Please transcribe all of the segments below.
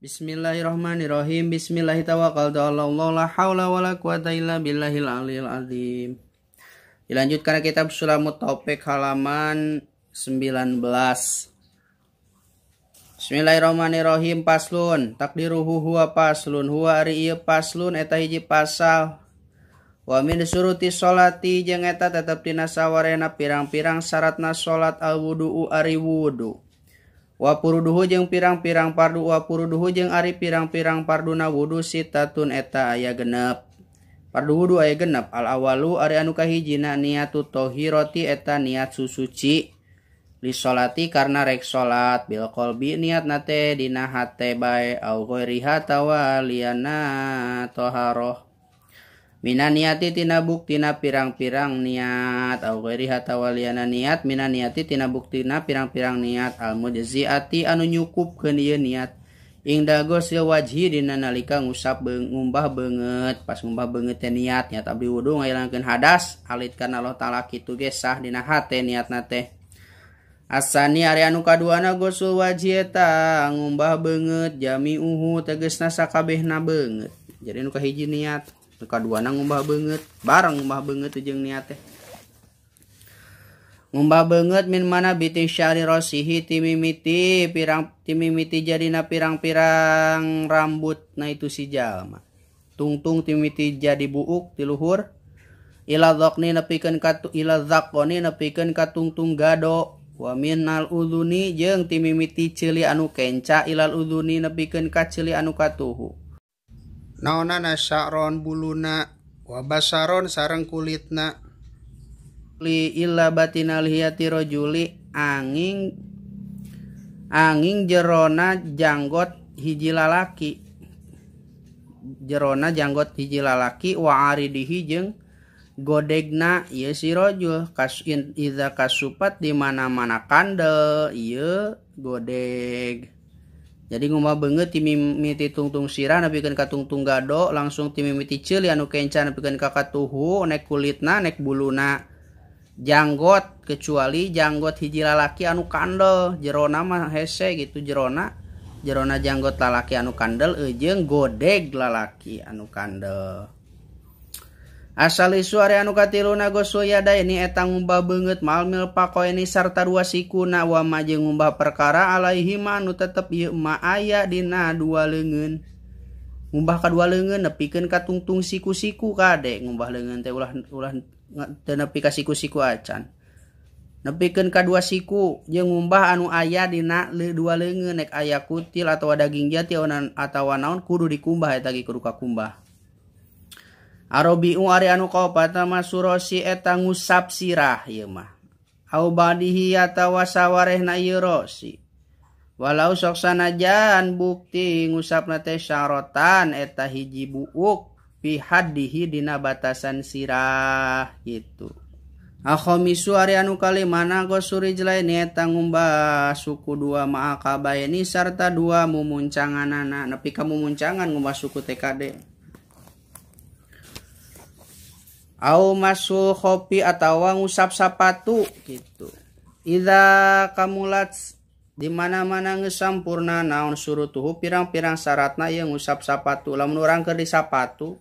Bismillahirrahmanirrahim. Bismillahirrahmanirrahim. La haula wala quwata illa billahil aliyil azim. Dilanjutkan kitab Sulamut Taufik halaman 19. Bismillahirrahmanirrahim. Paslun. Takdiruhu huwa paslun. Huwa ari ieu paslun eta hiji pasal. Wa min suruti sholati jeung eta tetep dina sawarena pirang-pirang syaratna salat al wudu'u ari wudu. Wa puruduhu jeung pirang-pirang pardu wa puruduhu jeung ari pirang-pirang parduna wudu sitatun eta aya genep. Pardu wudu aya genep. Al awalu ari anu kahijina niatu tohiroti eta niat susuci li sholati karena rek salat bil qalbi niat nate dina hate bae au ghairiha tawa liana toharoh. Mina niati tina buktina pirang-pirang niat au ghairiha tawaliana niat mina niati tina buktina pirang-pirang niat al mujziati anu nyukupkeun ieu niat ingda gosil wajhi dina nalika ngusap ngumbah beungeut pas ngumbah beungeut teh niat abdi wudu ngahilangkeun hadas alitkan Allah taala kitu ge sah dina hate niatna teh. Asani ari anu kaduana gosul wajhi eta ngumbah beungeut jami'uhu tegasna sakabehna beungeut. Jadi anu kahiji niat kaduana ngumbah beungeut bareng ngumbah beungeut jeung niat teh ngumbah beungeut min mana biti syari rosihi timimiti jadina pirang-pirang rambutna itu si jalma tungtung timimiti jadi buuk ti luhur ila dzaqni nepikeun ka ila dzaqoni nepikeun ka tungtung gado wa minal udhuni jeung timimiti ceuli anu kenca ilal udhuni nepikeun ka ceuli anu katuhu. Naonana sya'ron buluna wa basaron sareng kulitna li illa batinal hiyati rajuli anging jerona janggot hiji lalaki wa aridihi jeung godegna ieu si rajul kasin iza kasupat di mana-mana kandel ieu godeg. Jadi ngumbah beungeut ti mimiti tungtung sirah nepikeun ka tungtung gado langsung ti mimiti ceuli anu kenca nepikeun ka katuhu nek kulitna nek buluna janggot kecuali janggot hiji lalaki anu kandel jerona mah hese gitu jerona janggot lalaki anu kandel jeung godeg lalaki anu kandel. Asal isu ari anu katiluna gosul yadaini eta ngumbah beungeut malmil pakoeni sarta dua sikuna wa ma jeung ngumbah perkara alaihi ma anu tetep ieu ma aya dina dua leungeun. Ngumbah ka dua leungeun nepikeun ka tungtung siku-siku kade ngumbah leungeun teh ulah teu nepi ka siku-siku acan. Nepikeun ka dua siku jeung ngumbah anu aya dina dua leungeun nek aya kutil atawa daging jati atawa naon kudu dikumbah eta ge kudu kakumbah. Arobi'u ari anu kaopatna masurosi eta ngusap sirah ieu mah. Au badihi atawa sawarehna ieu rosi. Walau sok sanajan bukti ngusapna teh syarotan eta hiji buuk fi haddihi dina batasan sirah gitu. Akhamisu ari anu kalimana gosuri jlaini eta ngumbah suku dua ma'akabaini sarta dua mumuncanganana nepi ka mumuncangan ngumbah suku TKD. Au masul khopi atawa ngusap sapatu gitu. Idza kamulat di mana-mana geus sampurna naon surutuhu pirang-pirang syaratna yang ngusap sapatu. Lamun urang keur di sapatu,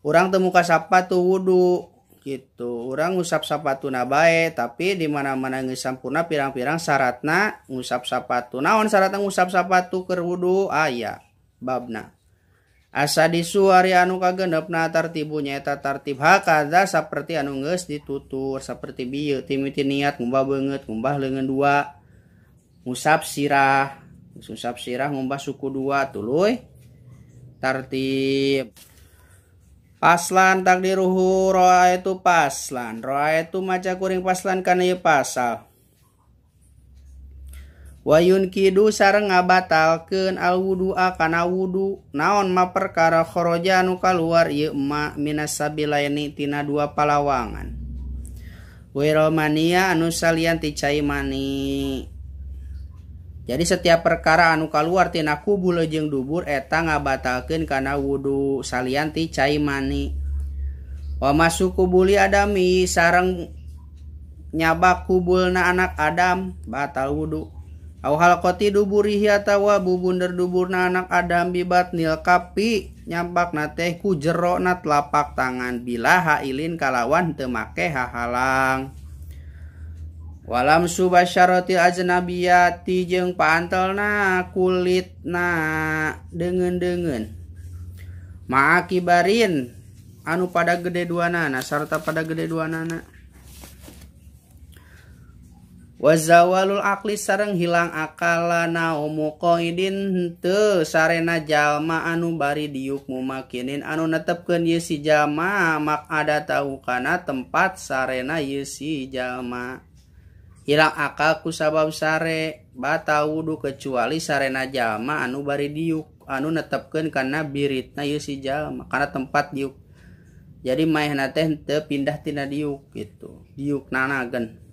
urang teu muka sapatu wudu gitu. Urang ngusap sapatuna bae tapi di mana-mana geus sampurna pirang-pirang syaratna ngusap sapatu. Naon syaratna ngusap sapatu keur wudu aya babna. Asa disuari anu kagenepna tartibunya eta tartib hakadza saperti anu geus ditutur saperti bieu timiti niat ngumbah beungeut ngumbah leungeun dua ngusap sirah ngumbah suku dua tuluy tartib. Paslan takdiruhu roa itu paslan roa itu maca kuring paslan kana ieu pasal. Wayun kidu sareng ngabatalkeun al wudu'a kana wudu naon ma perkara kharaja anu kaluar ieu ma minas sabilaini tina dua palawangan wiromania anu salian ti cai mani. Jadi setiap perkara anu kaluar tina kubul jeung dubur eta ngabatalkeun kana wudu salian ti cai mani. Wa masuku buli adami sareng nyabak kubulna anak Adam batal wudu. Au halqati duburihi atawa bubunder duburna anak Adam bibat nil kapi nyampak teh ku jero na telapak tangan bila hailin kalawan teu make hahalang. Walam subasyarati ajnabiyati jeung paantelna kulitna deungeun-deungeun. Ma'akibarin anu pada gede duanana sarta pada gede duanana. Wazawalul akli sareng hilang akalana umuqaidin teu sarena jalma anu bari diuk mumakinin anu netepkeun ieu si jalma mak ada tahu kana tempat sarena ieu si jalma. Hilang akal ku sabab sare bata wudu kecuali sarena jalma anu bari diuk anu netepkeun kana biritna ieu si jalma kana tempat diuk. Jadi maehna teh teu pindah tina diuk gitu. Diuk nanageun.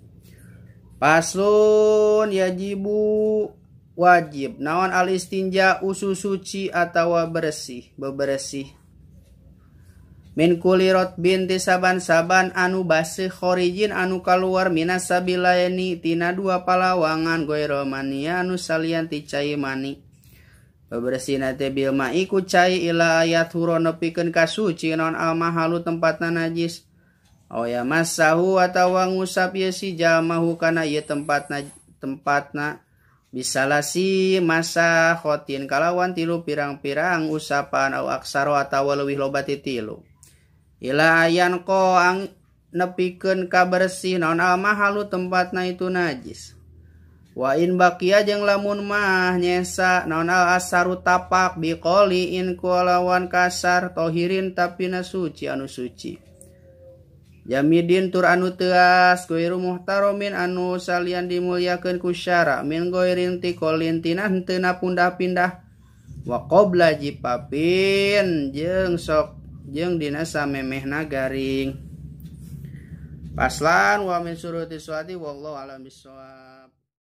Paslun yajibu wajib naon alistinja ususuci atawa bersih bebersih min kuli rotbin ti saban-saban anu basih khorijin anu kaluar minas sabilaini tina dua palawangan goiromania anu salian ti cai mani bebersih nate bil mai ku cai ila ayat huro nepikeun kasuci naon al mahalu tempatna najis. Oh ya masahu atawa ngusap ya si jamahu kana ieu tempatna bisalasi masa khotin kalawan tilu pirang-pirang usapan au aksaro atawa leuwih loba ti tilu. Ila ayan ko ang nepikeun ka bersih naon al mahalu tempatna itu najis. Wa in baqiya jeung lamun mah nyesa naon al asaru tapak biqoli in kalawan kasar tohirin tapi na suci anu suci. Jamidin tur anu teas goiru muhtaromin anu salian dimulyakeun ku syara min goirin ti kolintina henteu na pundah-pindah wa qabla jipapin jeung dina samemehna garing. Paslan wa min suruti suati wallahu alam bisawab.